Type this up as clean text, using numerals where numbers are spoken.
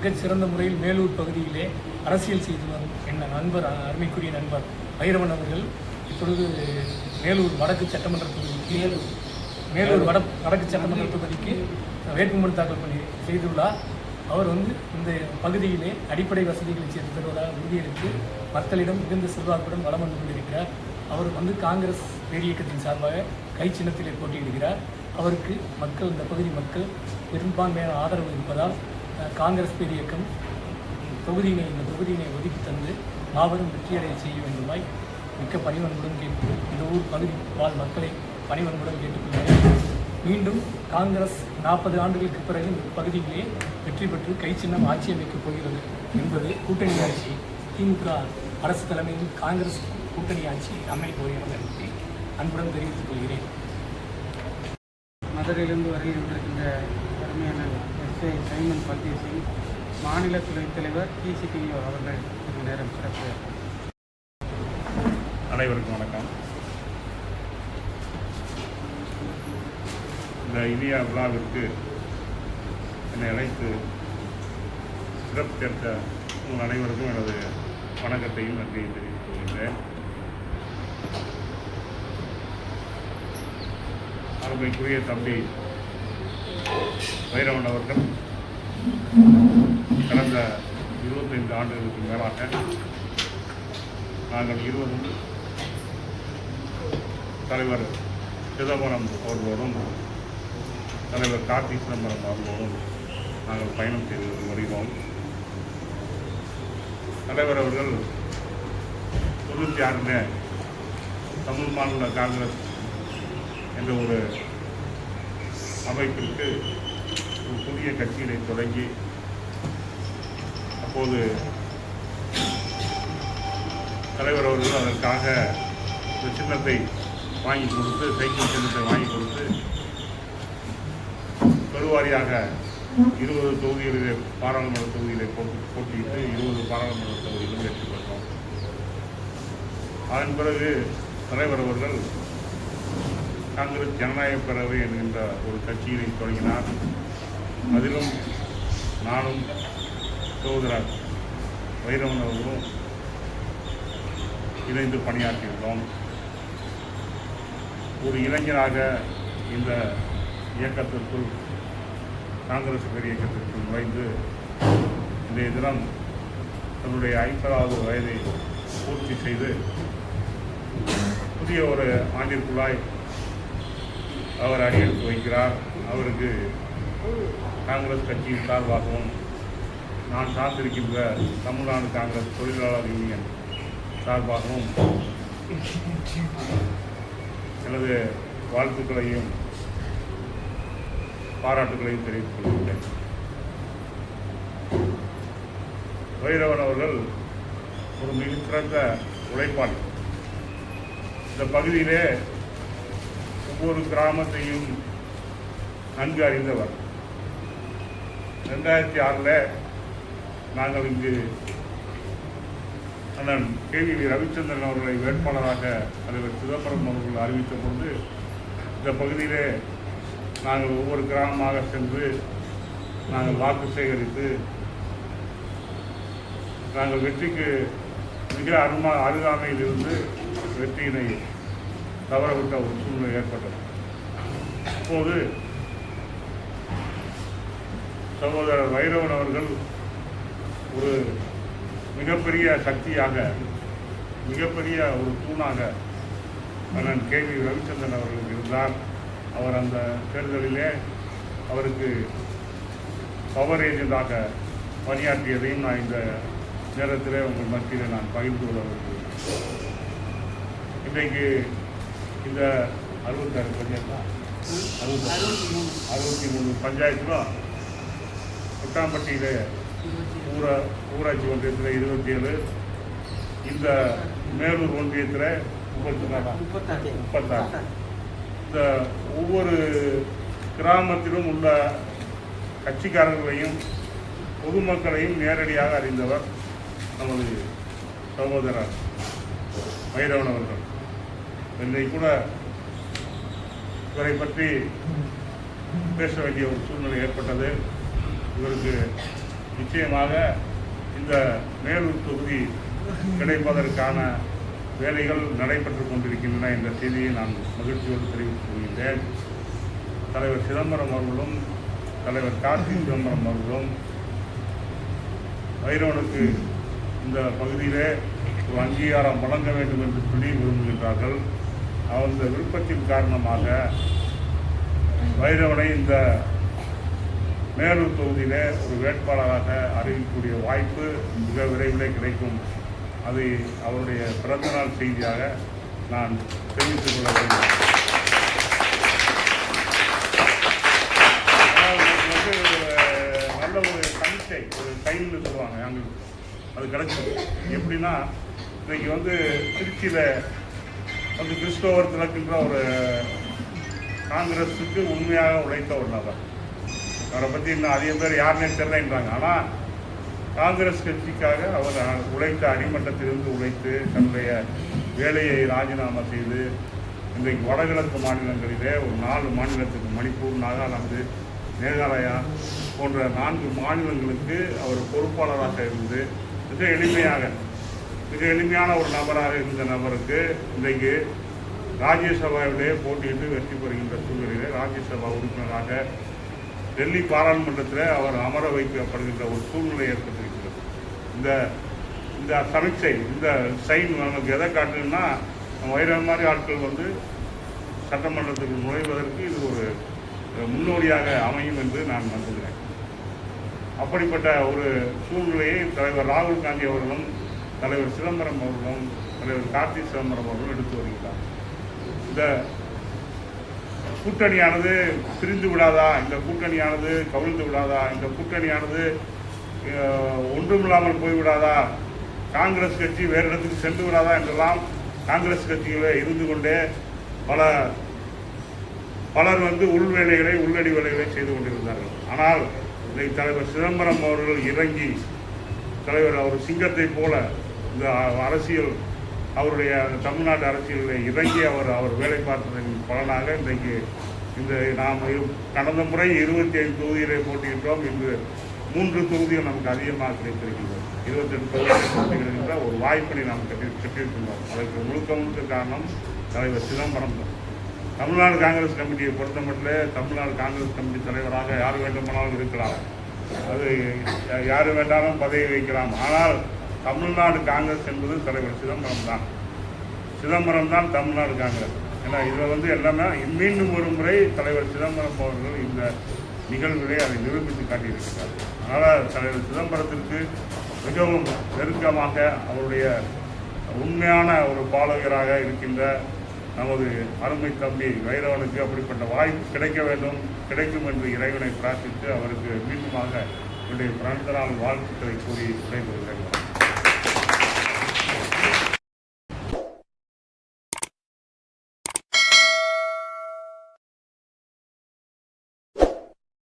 மிகச்சிறந்த முறையில் மேலூர் பகுதியிலே அரசியல் செய்து வரும் என் நண்பர், அருமைக்குரிய நண்பர் வைரவன் அவர்கள் இப்பொழுது மேலூர் வடக்கு சட்டமன்ற தொகுதிக்கு வடக்கு சட்டமன்ற தொகுதிக்கு வேட்புமனு தாக்கல் செய்துள்ளார். அவர் இந்த பகுதியிலே அடிப்படை வசதிகளை செய்து தருவதாக உறுதியளித்து மக்களிடம் மிகுந்த செல்வாக்குடன் வலம் வந்து கொண்டிருக்கிறார். அவர் காங்கிரஸ் பேரியக்கத்தின் சார்பாக கை சின்னத்திலே போட்டியிடுகிறார். அவருக்கு இந்த பகுதி மக்கள் பெரும்பான்மையான ஆதரவு இருப்பதால் காங்கிரஸ் பேரியக்கம் இந்த தொகுதியினை ஒதுக்கி தந்து மாபெரும் வெற்றியடைய செய்ய வேண்டுமாய் மிக்க பணிவன்புடன் கேட்டு இந்த ஊர் பகுதி வாழ் மக்களை பணிவன்புடன் கேட்டுக்கொள்கிறேன். மீண்டும் காங்கிரஸ் 40 ஆண்டுகளுக்கு பிறகு இந்த பகுதியிலே வெற்றி பெற்று கை சின்னம் ஆட்சி அமைக்கப் போகிறது என்பது கூட்டணி ஆட்சி, திமுக அரசு தலைமையில் காங்கிரஸ் கூட்டணி ஆட்சி அமைய போகிறது என்பதை அன்புடன் தெரிவித்துக் கொள்கிறேன். மதுரையிலிருந்து வருகின்றிருக்கின்ற அருமையான எஸ்ஏ சைமன் பல்தேசிங் மாநில துணைத் தலைவர் டிசிடிஓ அவர்கள் இந்த நேரம் சிறப்பு. அனைவருக்கும் வணக்கம். இந்த இனிய விழாவிற்கு என்னை அழைத்து சிறப்பு சேர்த்த உங்கள் அனைவருக்கும் எனது வணக்கத்தையும் நன்றியை தெரிவித்துக் கொள்கின்றேன். அருமைக்குரிய தம்பி வைரவன் அவர்கள் கடந்த 25 ஆண்டுகளுக்கு மேலாக நாங்கள் இருவரும் தலைவர் சிதம்பரம் அவர்களோடும் தலைவர் கார்த்தி சிதம்பரம் அவர்களோடும் நாங்கள் பயணம் செய்து வருகிறோம். தலைவர் அவர்கள் 96 தமிழ் மாநில காங்கிரஸ் என்ற ஒரு அமைப்பிற்கு ஒரு புதிய கட்சியினை தொடங்கி அப்போது தலைவர் அவர்கள் அதற்காக இந்த சின்னத்தை வாங்கி கொடுத்து, சைக்கிள் சின்னத்தை வாங்கி கொடுத்து பெருவாரியாக 20 தொகுதிகளிலே பாராளுமன்ற தொகுதியிலே போட்டியிட்டு 20 பாராளுமன்ற தொகுதியிலும் வெற்றி பெற்றோம். அதன் பிறகு தலைவர் அவர்கள் காங்கிரஸ் ஜனநாயக பேரவை என்கின்ற ஒரு கட்சியினை தொடங்கினார். அதிலும் நானும் சகோதரர் வைரவன் அவர்களும் இணைந்து பணியாற்றியுள்ளோம். ஒரு இளைஞராக இந்த இயக்கத்திற்குள், காங்கிரஸ் பேர் இயக்கத்திற்குள் நுழைந்து இன்றைய தினம் தன்னுடைய 50வது வயதை பூர்த்தி செய்து புதிய ஒரு ஆண்டிற்குள்ளாய் அவர் அடியெடுத்து வைக்கிறார். அவருக்கு காங்கிரஸ் கட்சியின் சார்பாகவும் நான் சார்ந்திருக்கின்ற தமிழ்நாடு காங்கிரஸ் தொழிலாளர் யூனியன் சார்பாகவும் எனது வாழ்த்துக்களையும் பாராட்டுகளையும் தெரிவித்துக் கொள்கிறேன். வைரவன் அவர்கள் ஒரு மிகச்சிறந்த உழைப்பாளி. இந்த பகுதியிலே ஒவ்வொரு கிராமத்தையும் நன்கு அறிந்தவர். 2006 நாங்கள் இங்கு அண்ணன் KVV ரவிச்சந்திரன் அவர்களை வேட்பாளராக தலைவர் சிதம்பரம் அவர்கள் அறிவித்த பொழுது இந்த பகுதியிலே நாங்கள் ஒவ்வொரு கிராமமாக சென்று நாங்கள் வாக்கு சேகரித்து நாங்கள் வெற்றிக்கு மிக அருகாமையில் இருந்து வெற்றியினை தவறவிட்ட ஒரு சூழ்நிலை ஏற்பட்டது. அப்போது சகோதரர் வைரவன் அவர்கள் ஒரு மிகப்பெரிய சக்தியாக, மிகப்பெரிய ஒரு தூணாக அண்ணன் KVV ரவிச்சந்திரன் அவர்களுக்கு இருந்தார். அவர் அந்த தேர்தலிலே அவருக்கு பவர் ஏஜெண்டாக பணியாற்றியதையும் நான் இந்த நேரத்திலே உங்கள் மத்தியில் நான் பகிர்ந்து கொள்ள விரும்புகிறேன். இன்றைக்கு இந்த 66 பஞ்சாயத்து 63 பஞ்சாயத்திலும் கொட்டாம்பட்டியில் ஊராட்சி ஒன்றியத்தில் 27, இந்த மேலூர் ஒன்றியத்தில் 36. இந்த ஒவ்வொரு கிராமத்திலும் உள்ள கட்சிக்காரர்களையும் பொதுமக்களையும் நேரடியாக அறிந்தவர் நமது சகோதரர் வைரவன் அவர்கள். இன்றைக்கு கூட இவரை பற்றி பேச வேண்டிய ஒரு சூழ்நிலை ஏற்பட்டது. இவருக்கு நிச்சயமாக இந்த மேலூர் தொகுதி கிடைப்பதற்கான வேலைகள் நடைபெற்று கொண்டிருக்கின்றன என்ற செய்தியை நான் மகிழ்ச்சியோடு தெரிவித்துக் கொள்கின்றேன். தலைவர் சிதம்பரம் அவர்களும் தலைவர் கார்த்தி சிதம்பரம் அவர்களும் வைரவனுக்கு இந்த பகுதியிலே ஒரு அங்கீகாரம் வழங்க வேண்டும் என்று சொல்லி விரும்புகின்றார்கள். அந்த விருப்பத்தின் காரணமாக வைரவனை இந்த மேலூர் தொகுதியிலே ஒரு வேட்பாளராக அறிவிக்கக்கூடிய வாய்ப்பு மிக விரைவிலே கிடைக்கும். அதை அவருடைய பிறந்தநாள் செய்தியாக நான் தெரிவித்துக் கொள்ள வேண்டும். நல்ல ஒரு சமிச்சை, ஒரு சைன்னு சொல்லுவாங்க அங்கே, அது கிடைக்கும். எப்படின்னா இன்னைக்கு திருச்சியில் கிறிஸ்தோவர் திலக்குன்ற ஒரு காங்கிரஸுக்கு உண்மையாக உழைத்த ஒரு நபர். அவரை பற்றி இன்னும் அதிக பேர் யாருன்னே தெரியலைன்றாங்க. ஆனால் காங்கிரஸ் கட்சிக்காக அவர் உழைத்த, அடிமட்டத்திலிருந்து உழைத்து தன்னுடைய வேலையை ராஜினாமா செய்து இன்றைக்கு வடகிழக்கு மாநிலங்களிலே ஒரு 4 மாநிலத்துக்கு, மணிப்பூர், நாகாலாந்து, மேகாலயா போன்ற 4 மாநிலங்களுக்கு அவர் பொறுப்பாளராக இருந்து மிக எளிமையான ஒரு நபராக இருந்த நபருக்கு இன்றைக்கு ராஜ்யசபாவிலே போட்டியிட்டு வெற்றி பெறுகின்ற சூழ்நிலையிலே ராஜ்யசபா உறுப்பினராக டெல்லி பாராளுமன்றத்தில் அவர் அமர வைக்கப்படுகின்ற ஒரு சூழ்நிலை ஏற்பட்டிருக்கிறது. இந்த சமீட்சை, இந்த சைன் நமக்கு எதை காட்டுதுன்னா, வைரம் மாதிரி ஆட்கள் சட்டமன்றத்துக்கு நுழைவதற்கு இது ஒரு முன்னோடியாக அமையும் என்று நான் நம்புகிறேன். அப்படிப்பட்ட ஒரு சூழ்நிலையை தலைவர் ராகுல் காந்தி அவர்களும் தலைவர் சிதம்பரம் அவர்களும் தலைவர் கார்த்தி சிதம்பரம் அவர்களும் எடுத்து வருகிறார். இந்த கூட்டணியானது பிரிந்து விடாதா, இந்த கூட்டணியானது கவிழ்ந்து விடாதா, இந்த கூட்டணியானது ஒன்றுமில்லாமல் போய்விடாதா, காங்கிரஸ் கட்சி வேறு இடத்துக்கு சென்று விடாதா என்றெல்லாம் காங்கிரஸ் கட்சியில் இருந்து கொண்டே பலர் உள்வேலைகளை, உள்ளடி வேலைகளை செய்து கொண்டிருந்தார்கள். ஆனால் இன்றைக்கு தலைவர் சிதம்பரம் அவர்கள் இறங்கி, தலைவர் அவர் சிங்கத்தை போல இந்த அரசியல், அவருடைய தமிழ்நாட்டு அரசியலில் இறங்கி அவர் வேலை பார்த்ததன் பலனாக இன்றைக்கு நாம் கடந்த முறை 25 தொகுதிகளை போட்டியிட்டோம். இன்று 3 தொகுதிகள் நமக்கு அதிகமாக கிடைத்திருக்கின்றோம். 28 தொகுதிகளை போட்டியிடுகின்ற ஒரு வாய்ப்பினை நாம் கட்டியிருக்கின்றோம். அதற்கு முழுக்க காரணம் தலைவர் சிதம்பரம் தான். தமிழ்நாடு காங்கிரஸ் கமிட்டியை பொறுத்த மட்டும் தமிழ்நாடு காங்கிரஸ் கமிட்டி தலைவராக யார் வேண்டுமானாலும் இருக்கலாம், அது யார் வேண்டாலும் பதவி வைக்கலாம். ஆனால் தமிழ்நாடு காங்கிரஸ் என்பது தலைவர் சிதம்பரம் தான் தமிழ்நாடு காங்கிரஸ். ஏன்னா இதில் எல்லாமே மீண்டும் ஒரு முறை தலைவர் சிதம்பரம் அவர்கள் இந்த நிகழ்வுகளை அதை நிரூபித்து காட்டியிருக்கிறார். அதனால் தலைவர் சிதம்பரத்திற்கு மிகவும் நெருக்கமாக அவருடைய உண்மையான ஒரு பாலகராக இருக்கின்ற நமது அருமை தம்பி வைரவனுக்கு அப்படிப்பட்ட வாய்ப்பு கிடைக்கும் என்று இறைவனை பிரார்த்தித்து அவருக்கு மீண்டுமாக என்னுடைய பிறந்த நாள் வாழ்த்துக்களை கூறி விடைபெறுகிறேன்.